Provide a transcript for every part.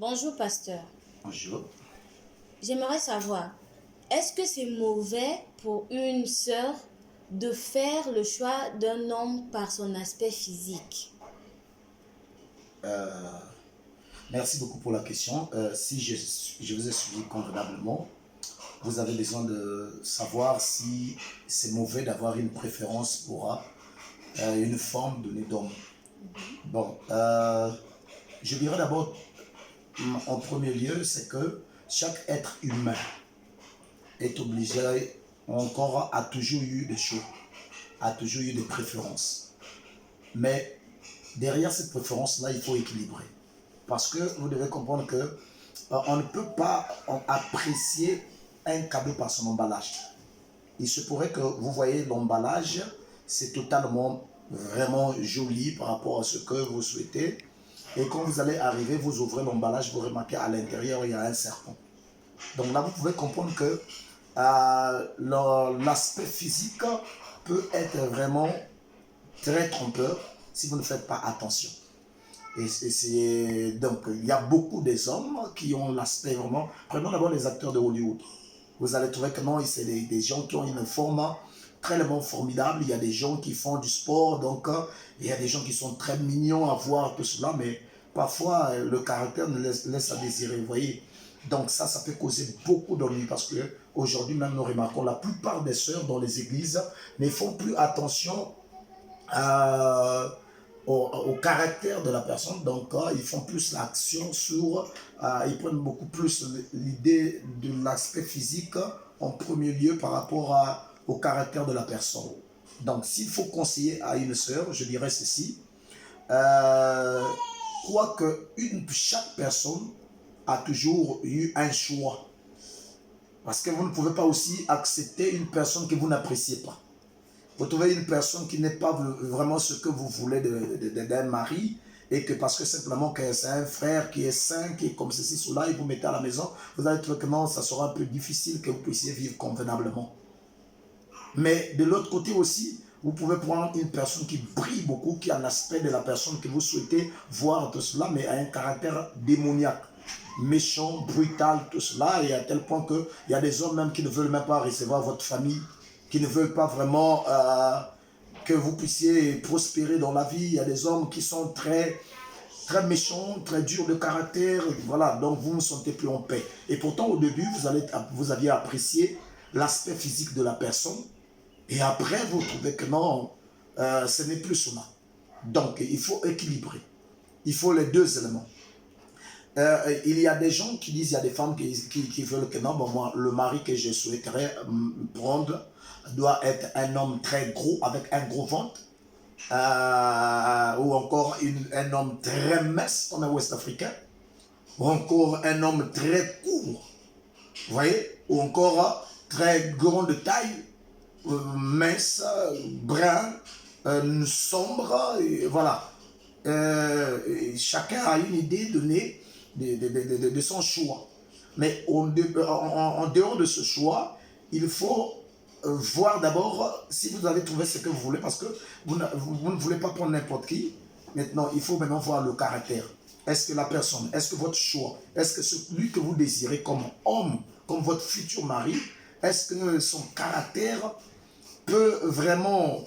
Bonjour, pasteur. Bonjour. J'aimerais savoir, est-ce que c'est mauvais pour une sœur de faire le choix d'un homme par son aspect physique? Euh, Merci beaucoup pour la question. Si je vous ai suivi convenablement, vous avez besoin de savoir si c'est mauvais d'avoir une préférence pour une forme donnée d'homme. Bon, je dirais d'abord, en premier lieu, c'est que chaque être humain est obligé, encore a toujours eu des choix, a toujours eu des préférences. Mais derrière cette préférence-là, il faut équilibrer. Parce que vous devez comprendre que on ne peut pas apprécier un cadeau par son emballage. Il se pourrait que vous voyez l'emballage, c'est totalement vraiment joli par rapport à ce que vous souhaitez. Et quand vous allez arriver, vous ouvrez l'emballage, vous remarquez à l'intérieur, il y a un serpent. Donc là, vous pouvez comprendre que l'aspect physique peut être vraiment très trompeur si vous ne faites pas attention. Donc, il y a beaucoup des hommes qui ont l'aspect vraiment. Prenons d'abord les acteurs de Hollywood. Vous allez trouver que non, c'est des gens qui ont une forme très formidable. Il y a des gens qui font du sport, donc il y a des gens qui sont très mignons à voir tout cela, mais parfois le caractère ne laisse à désirer, vous voyez. Donc ça peut causer beaucoup d'ennuis parce que aujourd'hui même nous remarquons la plupart des sœurs dans les églises ne font plus attention à au caractère de la personne. Donc, ils font plus l'action sur, ils prennent beaucoup plus l'idée de l'aspect physique en premier lieu par rapport au caractère de la personne. Donc, s'il faut conseiller à une sœur, je dirais ceci. Euh, Quoique chaque personne a toujours eu un choix. Parce que vous ne pouvez pas aussi accepter une personne que vous n'appréciez pas. Vous trouvez une personne qui n'est pas vraiment ce que vous voulez d'un mari et que parce que simplement que c'est un frère qui est sain, qui est comme ceci, cela, et vous mettez à la maison, vous allez trouver que non, ça sera un peu difficile que vous puissiez vivre convenablement. Mais de l'autre côté aussi, vous pouvez prendre une personne qui brille beaucoup, qui a l'aspect de la personne que vous souhaitez voir, tout cela, mais a un caractère démoniaque, méchant, brutal, tout cela, et à tel point qu'il y a des hommes même qui ne veulent même pas recevoir votre famille, qui ne veulent pas vraiment que vous puissiez prospérer dans la vie. Il y a des hommes qui sont très méchants, très durs de caractère. Voilà, donc vous ne vous sentez plus en paix. Et pourtant, au début, vous aviez apprécié l'aspect physique de la personne. Et après, vous trouvez que non, ce n'est plus cela. Donc, il faut équilibrer. Il faut les deux éléments. Il y a des gens qui disent, il y a des femmes qui veulent que non, bon, moi, le mari que je souhaiterais prendre doit être un homme très gros, avec un gros ventre, ou encore un homme très mince, comme un ouest-africain, ou encore un homme très court, vous voyez, ou encore très grande taille, mince, brun, sombre, et voilà. Chacun a une idée donnée de son choix. Mais en dehors de ce choix, il faut voir d'abord si vous avez trouvé ce que vous voulez, parce que vous ne voulez pas prendre n'importe qui. Maintenant, il faut maintenant voir le caractère. Est-ce que la personne, est-ce que votre choix, est-ce que celui que vous désirez comme homme, comme votre futur mari, est-ce que son caractère peut vraiment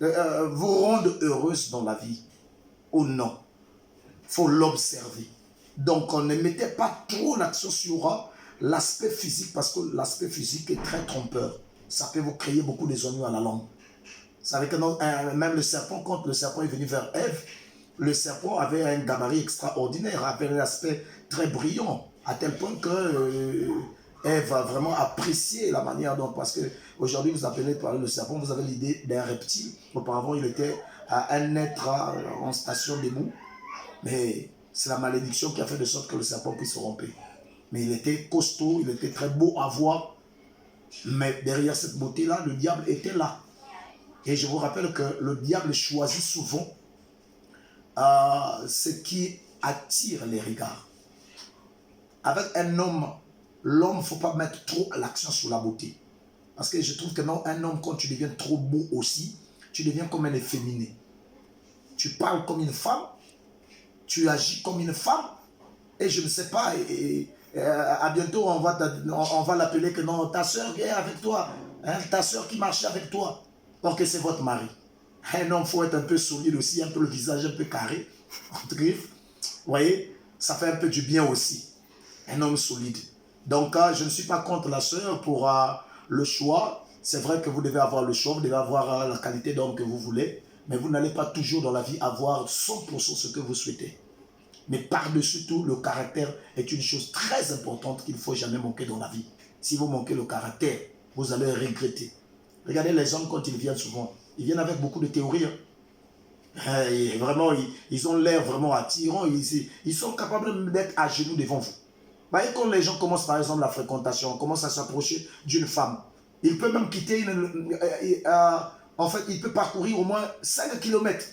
vous rendre heureuse dans la vie ou non? Il faut l'observer. Donc, ne mettez pas trop l'accent sur l'aspect physique parce que l'aspect physique est très trompeur. Ça peut vous créer beaucoup de ennuis à la longue. Vous savez que non, même le serpent, quand le serpent est venu vers Ève, le serpent avait un gabarit extraordinaire, avait un aspect très brillant, à tel point que Ève a vraiment apprécié la manière dont, parce que aujourd'hui vous appelez par le serpent, vous avez l'idée d'un reptile. Auparavant, il était un être en station d'émou, mais c'est la malédiction qui a fait de sorte que le serpent puisse se romper. Mais il était costaud, il était très beau à voir, mais derrière cette beauté-là, le diable était là. Et je vous rappelle que le diable choisit souvent ce qui attire les regards. Avec un homme, l'homme, il ne faut pas mettre trop l'accent sur la beauté. Parce que je trouve que non, un homme, quand tu deviens trop beau aussi, tu deviens comme un efféminé. Tu parles comme une femme, tu agis comme une femme, et je ne sais pas, à bientôt on va l'appeler que non, ta soeur est avec toi, hein, ta soeur qui marchait avec toi, or que c'est votre mari. Un homme, il faut être un peu solide aussi, un peu le visage un peu carré, entre griffes. Vous voyez, ça fait un peu du bien aussi. Un homme solide. Donc, je ne suis pas contre la soeur pour le choix. C'est vrai que vous devez avoir le choix, vous devez avoir la qualité d'homme que vous voulez, mais vous n'allez pas toujours dans la vie avoir 100% ce que vous souhaitez. Mais par-dessus tout, le caractère est une chose très importante qu'il ne faut jamais manquer dans la vie. Si vous manquez le caractère, vous allez regretter. Regardez les hommes quand ils viennent souvent. Ils viennent avec beaucoup de théories. Et vraiment, ils ont l'air vraiment attirants. Ils sont capables d'être à genoux devant vous. Vous voyez, quand les gens commencent par exemple la fréquentation, commencent à s'approcher d'une femme, il peut même quitter, en fait, il peut parcourir au moins 5 kilomètres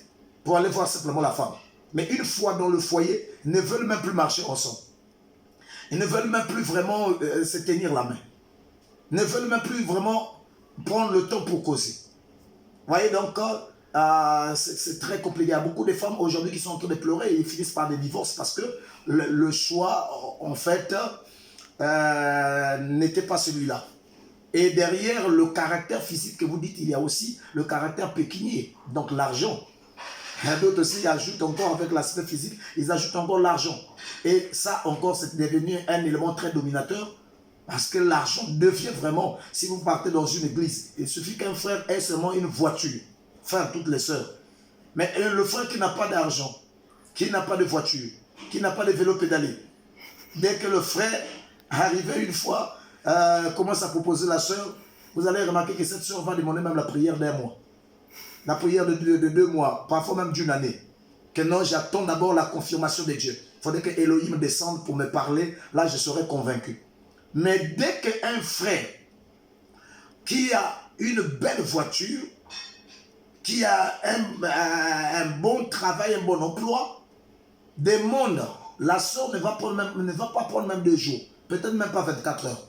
pour aller voir simplement la femme. Mais une fois dans le foyer, ils ne veulent même plus marcher ensemble. Ils ne veulent même plus vraiment se tenir la main. Ils ne veulent même plus vraiment prendre le temps pour causer. Vous voyez, donc, c'est très compliqué. Il y a beaucoup de femmes aujourd'hui qui sont en train de pleurer et ils finissent par des divorces parce que le choix, en fait, n'était pas celui-là. Et derrière le caractère physique que vous dites, il y a aussi le caractère pécunier, donc l'argent. D'autres aussi ajoutent encore avec l'aspect physique, ils ajoutent encore l'argent. Et ça encore, c'est devenu un élément très dominateur parce que l'argent devient vraiment, si vous partez dans une église, il suffit qu'un frère ait seulement une voiture, frère, toutes les sœurs. Mais le frère qui n'a pas d'argent, qui n'a pas de voiture, qui n'a pas de vélo pédalé, dès que le frère arrive une fois, commence à proposer la sœur, vous allez remarquer que cette sœur va demander même la prière d'un mois. La prière de 2 mois, parfois même d'une année. Que non, j'attends d'abord la confirmation de Dieu. Il faudrait que Elohim descende pour me parler, là je serai convaincu. Mais dès qu'un frère qui a une belle voiture, qui a un bon travail, un bon emploi, demande, la sœur ne va pas prendre même 2 jours, peut-être même pas 24 heures.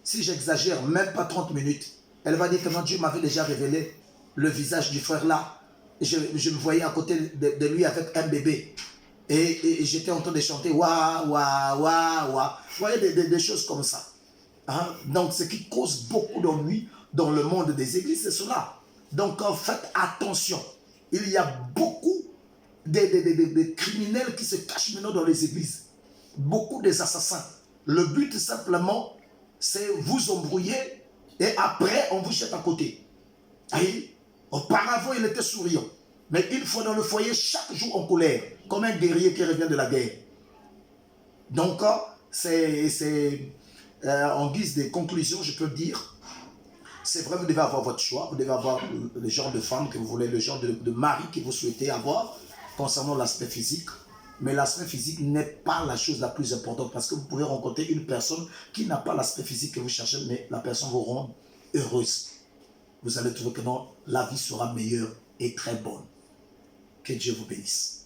Si j'exagère, même pas 30 minutes, elle va dire que non, Dieu m'avait déjà révélé le visage du frère là. Je me voyais à côté de lui avec un bébé. Et j'étais en train de chanter wa wa wa wa. Vous voyez des choses comme ça. Hein? Donc ce qui cause beaucoup d'ennuis dans le monde des églises, c'est cela. Donc faites attention. Il y a beaucoup de criminels qui se cachent maintenant dans les églises. Beaucoup des assassins. Le but simplement, c'est vous embrouiller et après on vous jette à côté. Et auparavant il était souriant. Mais une fois dans le foyer, chaque jour en colère, comme un guerrier qui revient de la guerre. Donc, en guise de conclusion, je peux dire, c'est vrai, vous devez avoir votre choix, vous devez avoir le genre de femme que vous voulez, le genre de mari que vous souhaitez avoir concernant l'aspect physique. Mais l'aspect physique n'est pas la chose la plus importante parce que vous pouvez rencontrer une personne qui n'a pas l'aspect physique que vous cherchez, mais la personne vous rend heureuse. Vous allez trouver que non, la vie sera meilleure et très bonne. Que Dieu vous bénisse.